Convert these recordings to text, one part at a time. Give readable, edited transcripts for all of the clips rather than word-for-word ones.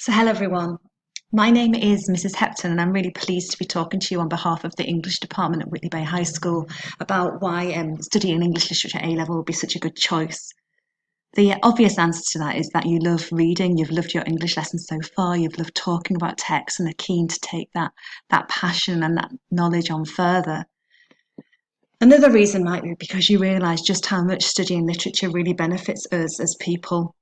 Hello everyone. My name is Mrs. Hepton, and I'm really pleased to be talking to you on behalf of the English department at Whitley Bay High School about why studying English literature at A level would be such a good choice. The obvious answer to that is that you love reading, you've loved your English lessons so far, you've loved talking about text, and are keen to take that passion and that knowledge on further. Another reason might be because you realise just how much studying literature really benefits us as people.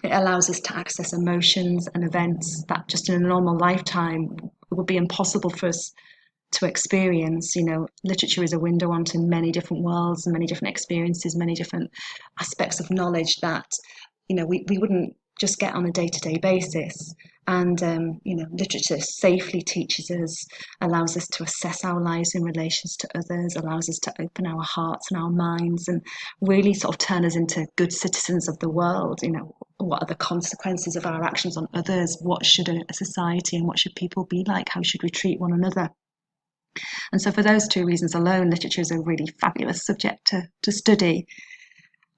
It allows us to access emotions and events that just in a normal lifetime would be impossible for us to experience. Literature is a window onto many different worlds, many different experiences, many different aspects of knowledge that, we wouldn't just get on a day-to-day basis. And, literature safely teaches us, allows us to assess our lives in relations to others, allows us to open our hearts and our minds and really sort of turn us into good citizens of the world. What are the consequences of our actions on others? What should a society and what should people be like? How should we treat one another? And so for those two reasons alone, literature is a really fabulous subject to study.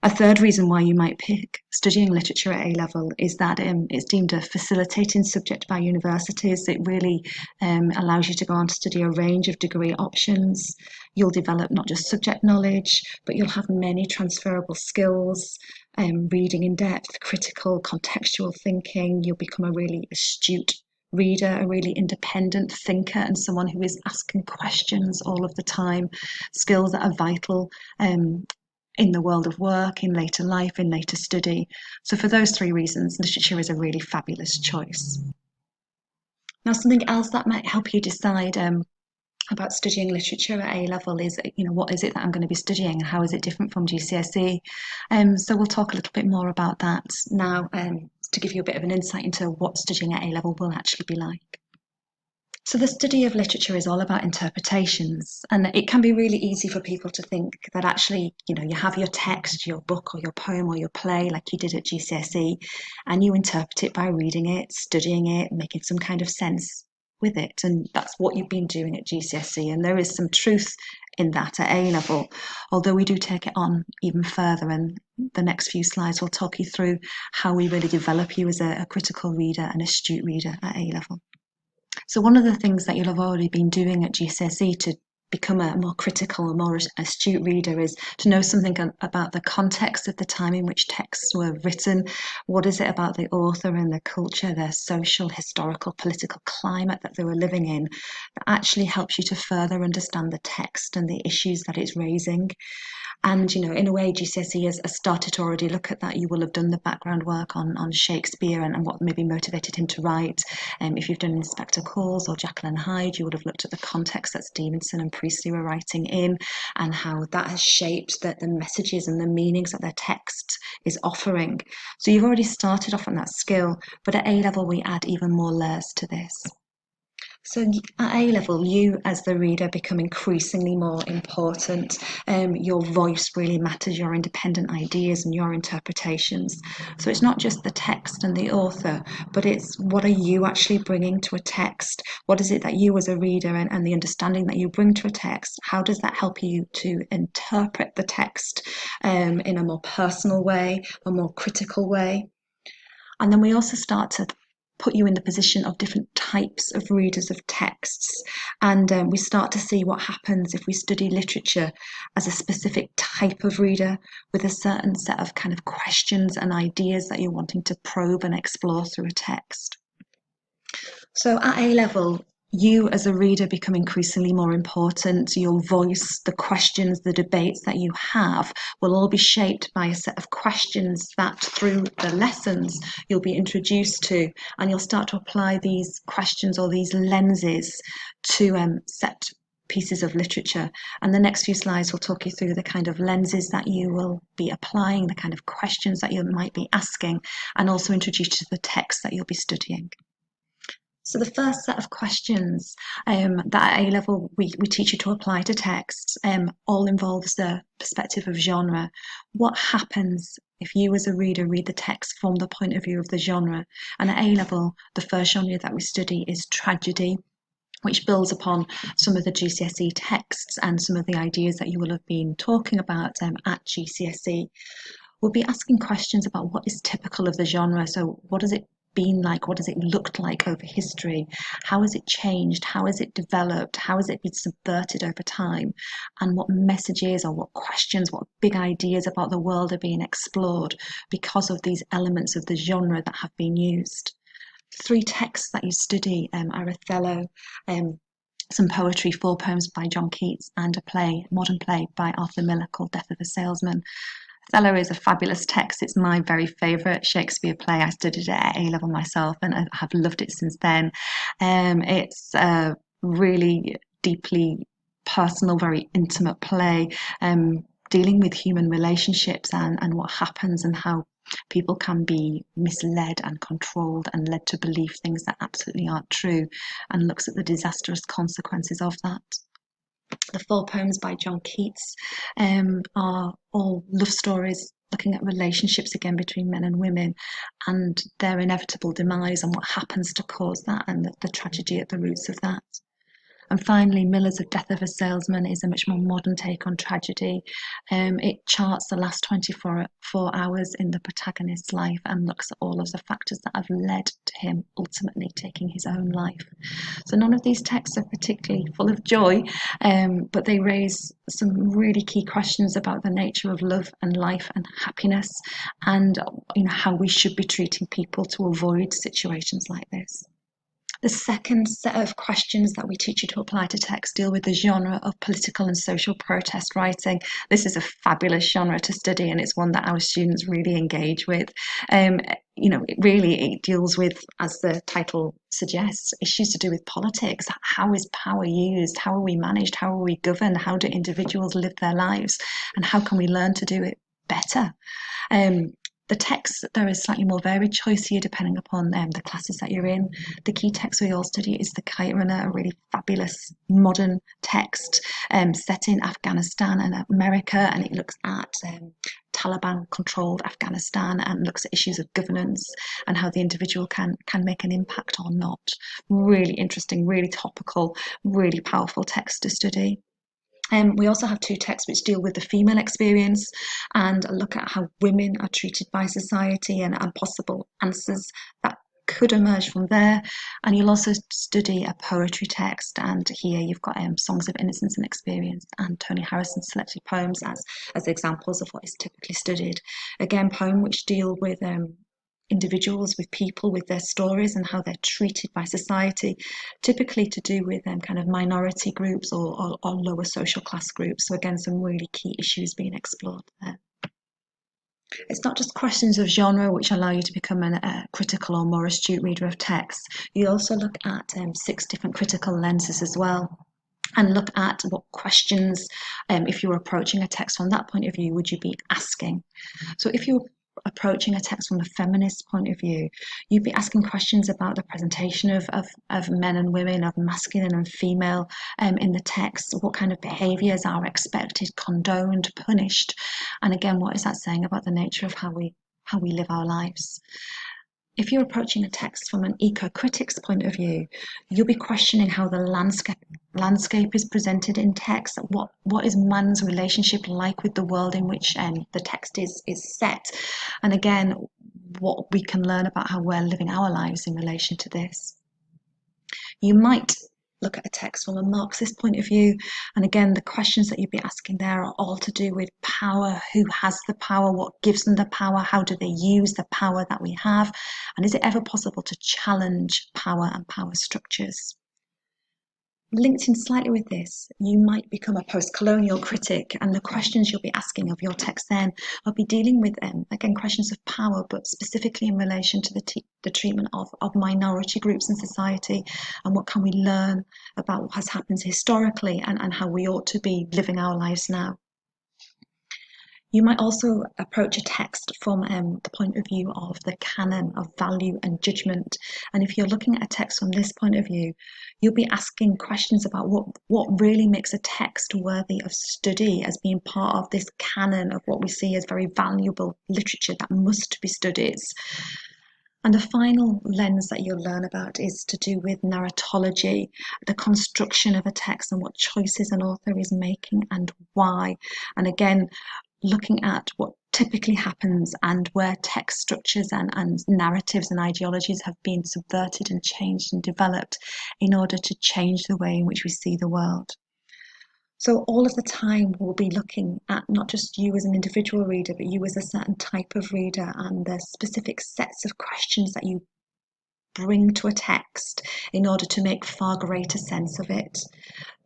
A third reason why you might pick studying literature at A level is that it's deemed a facilitating subject by universities. It really allows you to go on to study a range of degree options. You'll develop not just subject knowledge, but you'll have many transferable skills, reading in depth, critical, contextual thinking. You'll become a really astute reader, a really independent thinker, and someone who is asking questions all of the time, skills that are vital in the world of work, in later life, in later study. So for those three reasons, literature is a really fabulous choice. Now, something else that might help you decide about studying literature at A level is, what is it that I'm going to be studying and how is it different from GCSE? So we'll talk a little bit more about that now to give you a bit of an insight into what studying at A level will actually be like. So the study of literature is all about interpretations, and it can be really easy for people to think that actually, you have your text, your book or your poem or your play like you did at GCSE, and you interpret it by reading it, studying it, making some kind of sense with it. And that's what you've been doing at GCSE. And there is some truth in that at A level, although we do take it on even further. And the next few slides will talk you through how we really develop you as a critical reader and astute reader at A level. So one of the things that you'll have already been doing at GCSE to become a more critical and more astute reader is to know something about the context of the time in which texts were written. What is it about the author and the culture, their social, historical, political climate that they were living in that actually helps you to further understand the text and the issues that it's raising? And, in a way, GCSE has started to already look at that. You will have done the background work on Shakespeare and what maybe motivated him to write. If you've done Inspector Calls or Jekyll and Hyde, you would have looked at the context that Stevenson and Priestley were writing in and how that has shaped the messages and the meanings that their text is offering. So you've already started off on that skill, but at A level, we add even more layers to this. So at A level, you as the reader become increasingly more important. Your voice really matters, your independent ideas and your interpretations. So it's not just the text and the author, but it's what are you actually bringing to a text? What is it that you as a reader and the understanding that you bring to a text, how does that help you to interpret the text in a more personal way, a more critical way? And then we also start to put you in the position of different types of readers of texts. And we start to see what happens if we study literature as a specific type of reader with a certain set of kind of questions and ideas that you're wanting to probe and explore through a text. So at A level, you as a reader become increasingly more important. Your voice, the questions, the debates that you have will all be shaped by a set of questions that through the lessons you'll be introduced to, and you'll start to apply these questions or these lenses to set pieces of literature. And the next few slides will talk you through the kind of lenses that you will be applying, the kind of questions that you might be asking, and also introduce you to the text that you'll be studying. So the first set of questions that at A level we teach you to apply to text all involves the perspective of genre. What happens if you as a reader read the text from the point of view of the genre? And at A level, the first genre that we study is tragedy, which builds upon some of the GCSE texts and some of the ideas that you will have been talking about at GCSE. We'll be asking questions about what is typical of the genre. So what does it been like? What has it looked like over history? How has it changed? How has it developed? How has it been subverted over time? And what messages or what questions, what big ideas about the world are being explored because of these elements of the genre that have been used? Three texts that you study are Othello, some poetry, four poems by John Keats, and a play, a modern play by Arthur Miller called Death of a Salesman. Othello is a fabulous text. It's my very favourite Shakespeare play. I studied it at A level myself and I have loved it since then. It's a really deeply personal, very intimate play, dealing with human relationships and what happens and how people can be misled and controlled and led to believe things that absolutely aren't true, and looks at the disastrous consequences of that. The four poems by John Keats are all love stories looking at relationships again between men and women and their inevitable demise and what happens to cause that and the tragedy at the roots of that. And finally, Miller's of Death of a Salesman is a much more modern take on tragedy. It charts the last 24 hours in the protagonist's life and looks at all of the factors that have led to him ultimately taking his own life. So none of these texts are particularly full of joy, but they raise some really key questions about the nature of love and life and happiness, and how we should be treating people to avoid situations like this. The second set of questions that we teach you to apply to text deal with the genre of political and social protest writing. This is a fabulous genre to study, and it's one that our students really engage with. It deals with, as the title suggests, issues to do with politics. How is power used? How are we managed? How are we governed? How do individuals live their lives? And how can we learn to do it better? The texts, there is slightly more varied choice here depending upon the classes that you're in. The key text we all study is The Kite Runner, a really fabulous modern text set in Afghanistan and America, and it looks at Taliban-controlled Afghanistan and looks at issues of governance and how the individual can make an impact or not. Really interesting, really topical, really powerful text to study. We also have two texts which deal with the female experience and look at how women are treated by society and possible answers that could emerge from there. And you'll also study a poetry text, and here you've got Songs of Innocence and Experience and Tony Harrison's selected poems as examples of what is typically studied. Again, poems which deal with individuals, with people, with their stories and how they're treated by society, typically to do with kind of minority groups or lower social class groups. So again, some really key issues being explored there. It's not just questions of genre which allow you to become a critical or more astute reader of text. You also look at 6 different critical lenses as well, and look at what questions, if you're approaching a text from that point of view, would you be asking. So if you're approaching a text from a feminist point of view, you'd be asking questions about the presentation of men and women, of masculine and female in the text. What kind of behaviours are expected, condoned, punished? And again, what is that saying about the nature of how we live our lives? If you're approaching a text from an eco-critic's point of view, you'll be questioning how the landscape is presented in text. What is man's relationship like with the world in which the text is set? And again, what we can learn about how we're living our lives in relation to this. You might look at a text from a Marxist point of view, and again, the questions that you'd be asking there are all to do with power. Who has the power? What gives them the power? How do they use the power that we have? And is it ever possible to challenge power and power structures? Linked in slightly with this, you might become a post-colonial critic, and the questions you'll be asking of your text then will be dealing with, again, questions of power, but specifically in relation to the treatment of minority groups in society, and what can we learn about what has happened historically and how we ought to be living our lives now. You might also approach a text from the point of view of the canon of value and judgment. And if you're looking at a text from this point of view, you'll be asking questions about what really makes a text worthy of study as being part of this canon of what we see as very valuable literature that must be studied. And the final lens that you'll learn about is to do with narratology, the construction of a text and what choices an author is making and why. And again, looking at what typically happens and where text structures and narratives and ideologies have been subverted and changed and developed in order to change the way in which we see the world. So all of the time we'll be looking at not just you as an individual reader, but you as a certain type of reader and the specific sets of questions that you bring to a text in order to make far greater sense of it.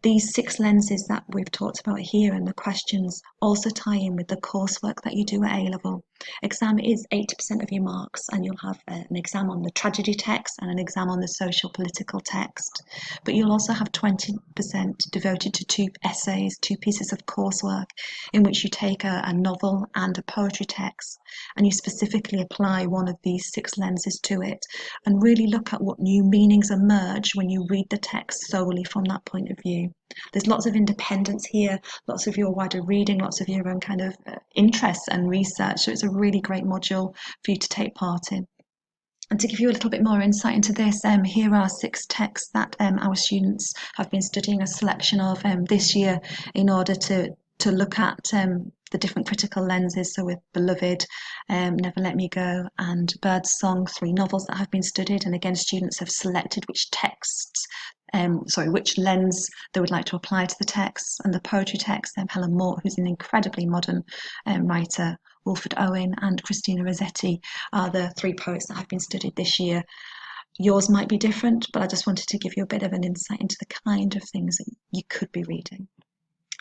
These 6 lenses that we've talked about here and the questions also tie in with the coursework that you do at A-level. Exam is 80% of your marks, and you'll have an exam on the tragedy text and an exam on the social political text. But you'll also have 20% devoted to 2 essays, 2 pieces of coursework in which you take a novel and a poetry text, and you specifically apply one of these 6 lenses to it and really look at what new meanings emerge when you read the text solely from that point of view. There's lots of independence here, lots of your wider reading, lots of your own kind of interests and research. So it's a really great module for you to take part in. And to give you a little bit more insight into this, here are 6 texts that our students have been studying a selection of this year in order to look at the different critical lenses. So with Beloved, Never Let Me Go and Bird's Song, 3 novels that have been studied. And again, students have selected which texts which lens they would like to apply to the text. And the poetry text, Helen Mort, who's an incredibly modern writer, Wilfred Owen and Christina Rossetti are the 3 poets that have been studied this year. Yours might be different, but I just wanted to give you a bit of an insight into the kind of things that you could be reading.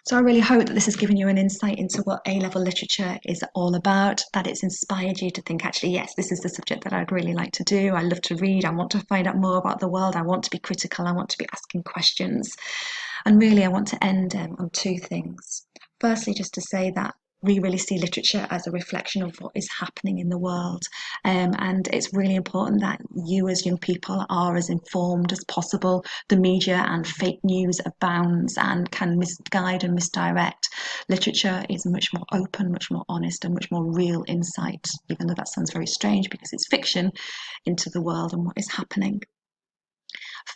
So I really hope that this has given you an insight into what A-level literature is all about, that it's inspired you to think, actually, yes, this is the subject that I'd really like to do. I love to read. I want to find out more about the world. I want to be critical. I want to be asking questions. And really, I want to end on 2 things. Firstly, just to say that we really see literature as a reflection of what is happening in the world. And it's really important that you as young people are as informed as possible. The media and fake news abounds and can misguide and misdirect. Literature is much more open, much more honest, and much more real insight, even though that sounds very strange because it's fiction, into the world and what is happening.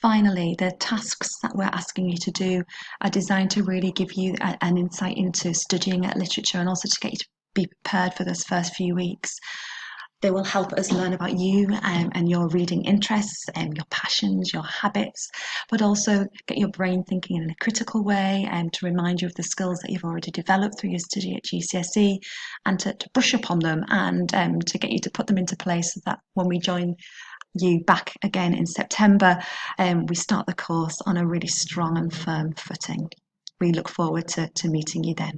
Finally, the tasks that we're asking you to do are designed to really give you an insight into studying at literature and also to get you to be prepared for those first few weeks. They will help us learn about you and your reading interests and your passions, your habits, but also get your brain thinking in a critical way and to remind you of the skills that you've already developed through your study at GCSE and to brush up on them and to get you to put them into place so that when we join you back again in September, we start the course on a really strong and firm footing. We look forward to meeting you then.